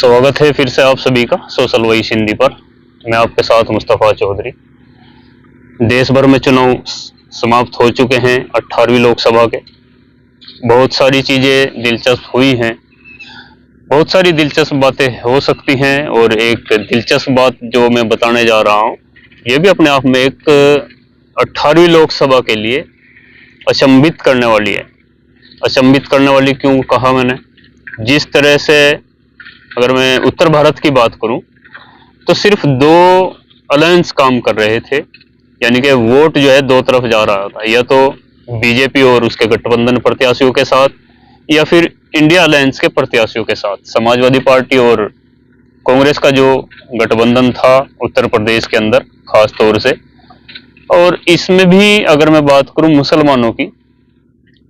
स्वागत है फिर से आप सभी का सोशल वॉइस हिंदी पर। मैं आपके साथ मुस्तफ़ा चौधरी। देश भर में चुनाव समाप्त हो चुके हैं 18वीं लोकसभा के। बहुत सारी चीज़ें दिलचस्प हुई हैं, बहुत सारी दिलचस्प बातें हो सकती हैं, और एक दिलचस्प बात जो मैं बताने जा रहा हूँ ये भी अपने आप में एक 18वीं लोकसभा के लिए अचंभित करने वाली है। अचंभित करने वाली क्यों कहा मैंने? जिस तरह से अगर मैं उत्तर भारत की बात करूं तो सिर्फ दो अलायंस काम कर रहे थे, यानी कि वोट जो है दो तरफ जा रहा था, या तो बीजेपी और उसके गठबंधन प्रत्याशियों के साथ, या फिर इंडिया अलायंस के प्रत्याशियों के साथ। समाजवादी पार्टी और कांग्रेस का जो गठबंधन था उत्तर प्रदेश के अंदर खास तौर से, और इसमें भी अगर मैं बात करूं मुसलमानों की,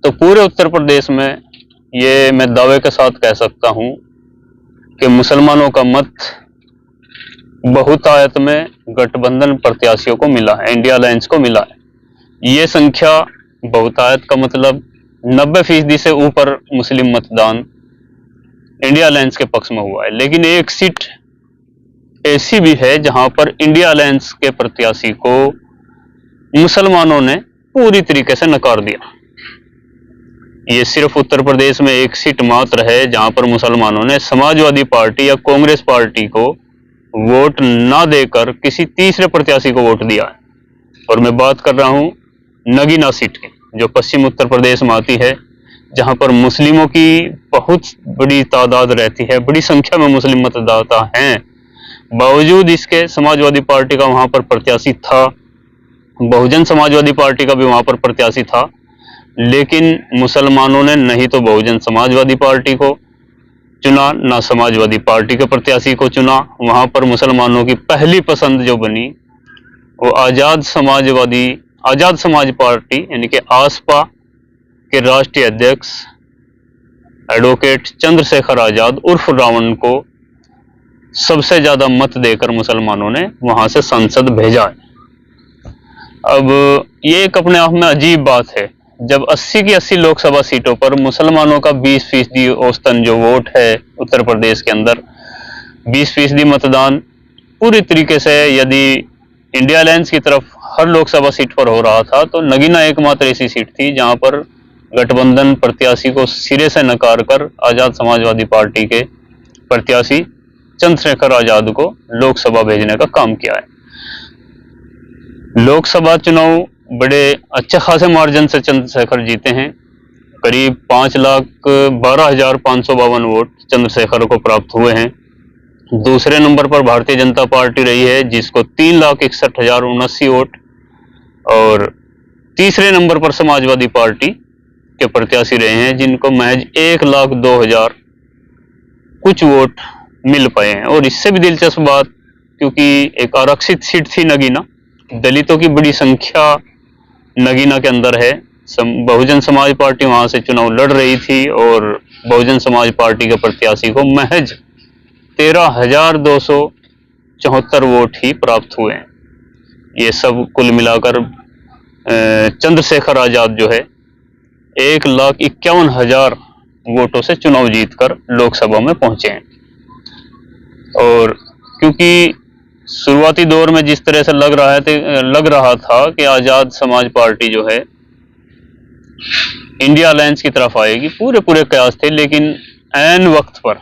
तो पूरे उत्तर प्रदेश में ये मैं दावे के साथ कह सकता हूं कि मुसलमानों का मत बहुतायत में गठबंधन प्रत्याशियों को मिला है, इंडिया अलायंस को मिला है। ये संख्या बहुतायत का मतलब 90% से ऊपर मुस्लिम मतदान इंडिया अलायंस के पक्ष में हुआ है। लेकिन एक सीट ऐसी भी है जहां पर इंडिया अलायंस के प्रत्याशी को मुसलमानों ने पूरी तरीके से नकार दिया। ये सिर्फ उत्तर प्रदेश में एक सीट मात्र है जहां पर मुसलमानों ने समाजवादी पार्टी या कांग्रेस पार्टी को वोट ना देकर किसी तीसरे प्रत्याशी को वोट दिया है। और मैं बात कर रहा हूं नगीना सीट की, जो पश्चिम उत्तर प्रदेश में आती है, जहां पर मुस्लिमों की बहुत बड़ी तादाद रहती है, बड़ी संख्या में मुस्लिम मतदाता हैं। बावजूद इसके समाजवादी पार्टी का वहां पर प्रत्याशी था, बहुजन समाजवादी पार्टी का भी वहां पर प्रत्याशी था, लेकिन मुसलमानों ने नहीं तो बहुजन समाजवादी पार्टी को चुना, ना समाजवादी पार्टी के प्रत्याशी को चुना। वहां पर मुसलमानों की पहली पसंद जो बनी वो आजाद समाज पार्टी यानी कि आसपा के राष्ट्रीय अध्यक्ष एडवोकेट चंद्रशेखर आजाद उर्फ रावण को सबसे ज्यादा मत देकर मुसलमानों ने वहां से संसद भेजा है। अब ये एक अपने आप में अजीब बात है, जब 80 की 80 लोकसभा सीटों पर मुसलमानों का 20% औसतन जो वोट है उत्तर प्रदेश के अंदर, 20% मतदान पूरी तरीके से यदि इंडिया अलायंस की तरफ हर लोकसभा सीट पर हो रहा था, तो नगीना एकमात्र ऐसी सीट थी जहां पर गठबंधन प्रत्याशी को सिरे से नकार कर आजाद समाजवादी पार्टी के प्रत्याशी चंद्रशेखर आजाद को लोकसभा भेजने का काम किया है। लोकसभा चुनाव बड़े अच्छे खासे मार्जिन से चंद्रशेखर जीते हैं। करीब 5,12,552 वोट चंद्रशेखर को प्राप्त हुए हैं। दूसरे नंबर पर भारतीय जनता पार्टी रही है जिसको 3,61,079 वोट, और तीसरे नंबर पर समाजवादी पार्टी के प्रत्याशी रहे हैं जिनको महज 1,02,000 कुछ वोट मिल पाए हैं। और इससे भी दिलचस्प बात, क्योंकि एक आरक्षित सीट थी नगीना, दलितों की बड़ी संख्या नगीना के अंदर है। बहुजन समाज पार्टी वहां से चुनाव लड़ रही थी और बहुजन समाज पार्टी के प्रत्याशी को महज 13,274 वोट ही प्राप्त हुए हैं। ये सब कुल मिलाकर चंद्रशेखर आजाद जो है 1,51,000 वोटों से चुनाव जीतकर लोकसभा में पहुंचे हैं। और क्योंकि शुरुआती दौर में जिस तरह से लग रहा था कि आजाद समाज पार्टी जो है इंडिया अलायंस की तरफ आएगी, पूरे कयास थे, लेकिन ऐन वक्त पर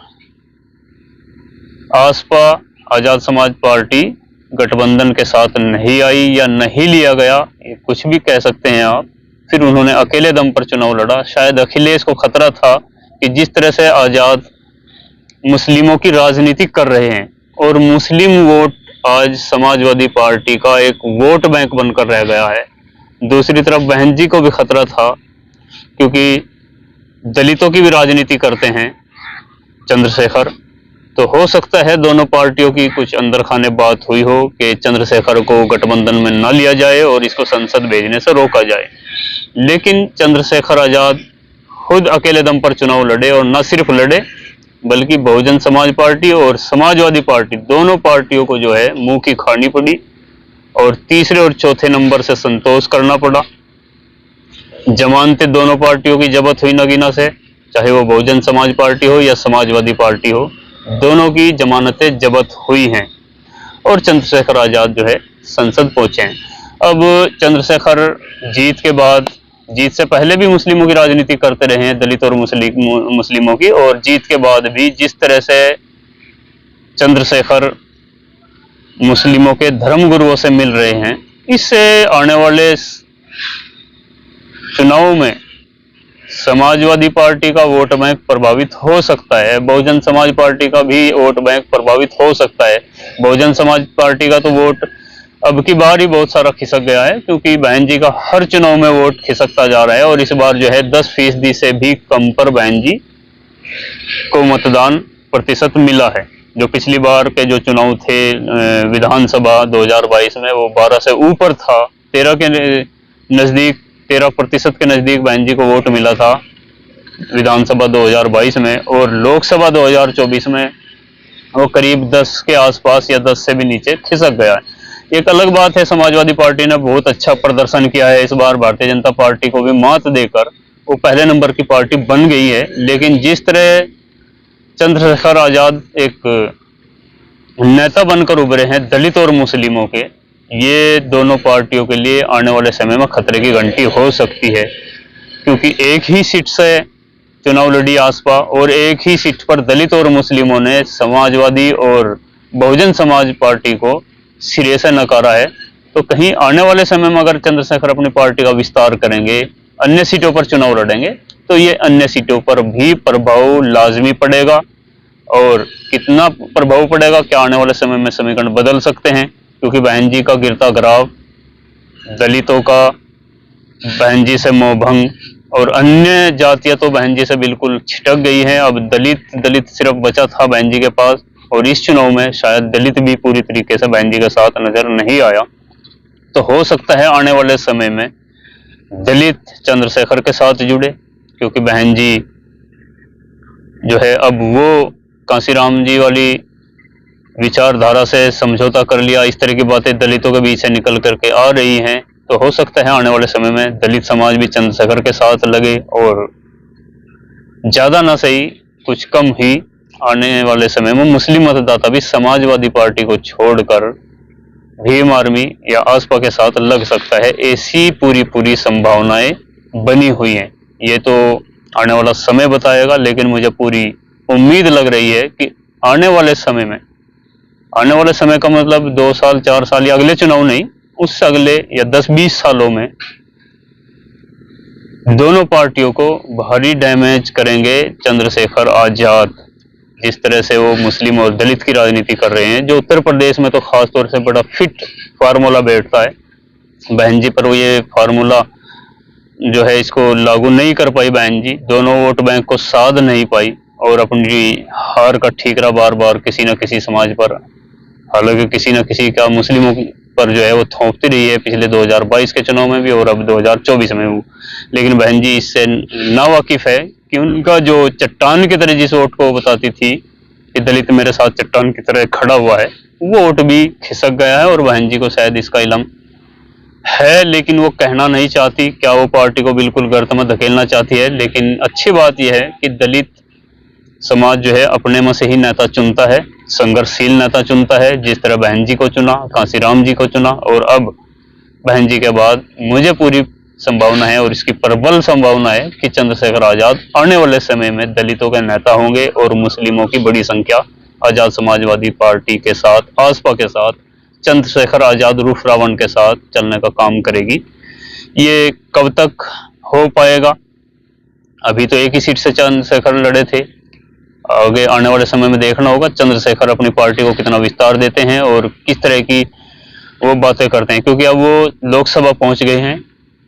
आसपा आजाद समाज पार्टी गठबंधन के साथ नहीं आई या नहीं लिया गया, कुछ भी कह सकते हैं आप। फिर उन्होंने अकेले दम पर चुनाव लड़ा। शायद अखिलेश को खतरा था कि जिस तरह से आजाद मुस्लिमों की राजनीति कर रहे हैं और मुस्लिम वोट आज समाजवादी पार्टी का एक वोट बैंक बनकर रह गया है। दूसरी तरफ बहन जी को भी खतरा था, क्योंकि दलितों की भी राजनीति करते हैं चंद्रशेखर। तो हो सकता है दोनों पार्टियों की कुछ अंदर खाने बात हुई हो कि चंद्रशेखर को गठबंधन में न लिया जाए और इसको संसद भेजने से रोका जाए। लेकिन चंद्रशेखर आजाद खुद अकेले दम पर चुनाव लड़े, और न सिर्फ लड़े बल्कि बहुजन समाज पार्टी और समाजवादी पार्टी दोनों पार्टियों को जो है मुंह की खानी पड़ी, और तीसरे और चौथे नंबर से संतोष करना पड़ा। जमानतें दोनों पार्टियों की जब्त हुई नगीना से, चाहे वो बहुजन समाज पार्टी हो या समाजवादी पार्टी हो। दोनों की जमानतें जब्त हुई हैं और चंद्रशेखर आज़ाद जो है संसद पहुंचे हैं। अब चंद्रशेखर जीत के बाद, जीत से पहले भी मुस्लिमों की राजनीति करते रहे हैं, दलित और मुस्लिमों की, और जीत के बाद भी जिस तरह से चंद्रशेखर मुस्लिमों के धर्म गुरुओं से मिल रहे हैं, इससे आने वाले चुनाव में समाजवादी पार्टी का वोट बैंक प्रभावित हो सकता है, बहुजन समाज पार्टी का भी वोट बैंक प्रभावित हो सकता है। बहुजन समाज पार्टी का तो वोट अब की बार ही बहुत सारा खिसक गया है, क्योंकि बहन जी का हर चुनाव में वोट खिसकता जा रहा है और इस बार जो है 10% से भी कम पर बहन जी को मतदान प्रतिशत मिला है। जो पिछली बार के जो चुनाव थे विधानसभा 2022 में, वो 12 से ऊपर था, 13 के नजदीक, 13% के नजदीक बहन जी को वोट मिला था विधानसभा 2022 में, और लोकसभा 2024 में वो करीब 10 के आसपास या 10 से भी नीचे खिसक गया है। एक अलग बात है, समाजवादी पार्टी ने बहुत अच्छा प्रदर्शन किया है इस बार, भारतीय जनता पार्टी को भी मात देकर वो पहले नंबर की पार्टी बन गई है। लेकिन जिस तरह चंद्रशेखर आजाद एक नेता बनकर उभरे हैं दलित और मुस्लिमों के, ये दोनों पार्टियों के लिए आने वाले समय में खतरे की घंटी हो सकती है, क्योंकि एक ही सीट से चुनाव लड़ी आसपा और एक ही सीट पर दलित और मुस्लिमों ने समाजवादी और बहुजन समाज पार्टी को सिरे से नकारा है। तो कहीं आने वाले समय में अगर चंद्रशेखर अपनी पार्टी का विस्तार करेंगे, अन्य सीटों पर चुनाव लड़ेंगे, तो ये अन्य सीटों पर भी प्रभाव लाजमी पड़ेगा। और कितना प्रभाव पड़ेगा, क्या आने वाले समय में समीकरण बदल सकते हैं, क्योंकि बहन जी का गिरता ग्राफ, दलितों का बहन जी से मोहभंग और अन्य जातियां तो बहन जी से बिल्कुल छिटक गई हैं। अब दलित सिर्फ बचा था बहन जी के पास, और इस चुनाव में शायद दलित भी पूरी तरीके से बहन जी के साथ नजर नहीं आया। तो हो सकता है आने वाले समय में दलित चंद्रशेखर के साथ जुड़े, क्योंकि बहन जी जो है अब वो कांसीराम जी वाली विचारधारा से समझौता कर लिया, इस तरह की बातें दलितों के बीच से निकल करके आ रही हैं। तो हो सकता है आने वाले समय में दलित समाज भी चंद्रशेखर के साथ लगे, और ज्यादा ना सही कुछ कम ही आने वाले समय में मुस्लिम मतदाता भी समाजवादी पार्टी को छोड़कर भीम आर्मी या आसपा के साथ लग सकता है। ऐसी पूरी संभावनाएं बनी हुई हैं। ये तो आने वाला समय बताएगा, लेकिन मुझे पूरी उम्मीद लग रही है कि आने वाले समय में, आने वाले समय का मतलब 2 साल 4 साल या अगले चुनाव नहीं, उससे अगले या 10-20 सालों में दोनों पार्टियों को भारी डैमेज करेंगे चंद्रशेखर आजाद। जिस तरह से वो मुस्लिम और दलित की राजनीति कर रहे हैं, जो उत्तर प्रदेश में तो खास तौर से बड़ा फिट फार्मूला बैठता है, बहन जी पर वो ये फार्मूला जो है इसको लागू नहीं कर पाई बहन जी, दोनों वोट बैंक को साध नहीं पाई और अपनी हार का ठीकरा बार बार किसी न किसी समाज पर, हालांकि किसी न किसी का मुस्लिमों पर जो है वो थोपती रही है, पिछले 2022 के चुनाव में भी और अब 2024 में भी। लेकिन बहन जी इससे नावाकिफ है कि उनका जो चट्टान की तरह जिस वोट को बताती थी कि दलित मेरे साथ चट्टान की तरह खड़ा हुआ है, वो वोट भी खिसक गया है और बहन जी को शायद इसका इल्म है, लेकिन वो कहना नहीं चाहती। क्या वो पार्टी को बिल्कुल गर्त में धकेलना चाहती है? लेकिन अच्छी बात यह है कि दलित समाज जो है अपने में से ही नेता चुनता है, संघर्षशील नेता चुनता है। जिस तरह बहन जी को चुना, कांसीराम जी को चुना, और अब बहन जी के बाद मुझे पूरी संभावना है और इसकी प्रबल संभावना है कि चंद्रशेखर आजाद आने वाले समय में दलितों के नेता होंगे और मुस्लिमों की बड़ी संख्या आजाद समाजवादी पार्टी के साथ, आसपा के साथ, चंद्रशेखर आजाद रूफ रावण के साथ चलने का काम करेगी। ये कब तक हो पाएगा? अभी तो एक ही सीट से चंद्रशेखर लड़े थे, आगे आने वाले समय में देखना होगा चंद्रशेखर अपनी पार्टी को कितना विस्तार देते हैं और किस तरह की वो बातें करते हैं, क्योंकि अब वो लोकसभा पहुंच गए हैं।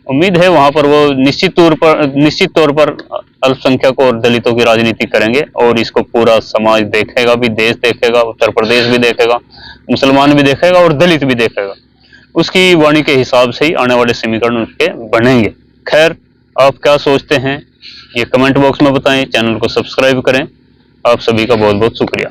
उम्मीद है वहां पर वो निश्चित तौर पर अल्पसंख्यक और दलितों की राजनीति करेंगे और इसको पूरा समाज देखेगा भी, देश देखेगा, उत्तर प्रदेश भी देखेगा, मुसलमान भी देखेगा और दलित भी देखेगा। उसकी वाणी के हिसाब से ही आने वाले समीकरण उसके बनेंगे। खैर, आप क्या सोचते हैं ये कमेंट बॉक्स में बताएं, चैनल को सब्सक्राइब करें। आप सभी का बहुत बहुत शुक्रिया।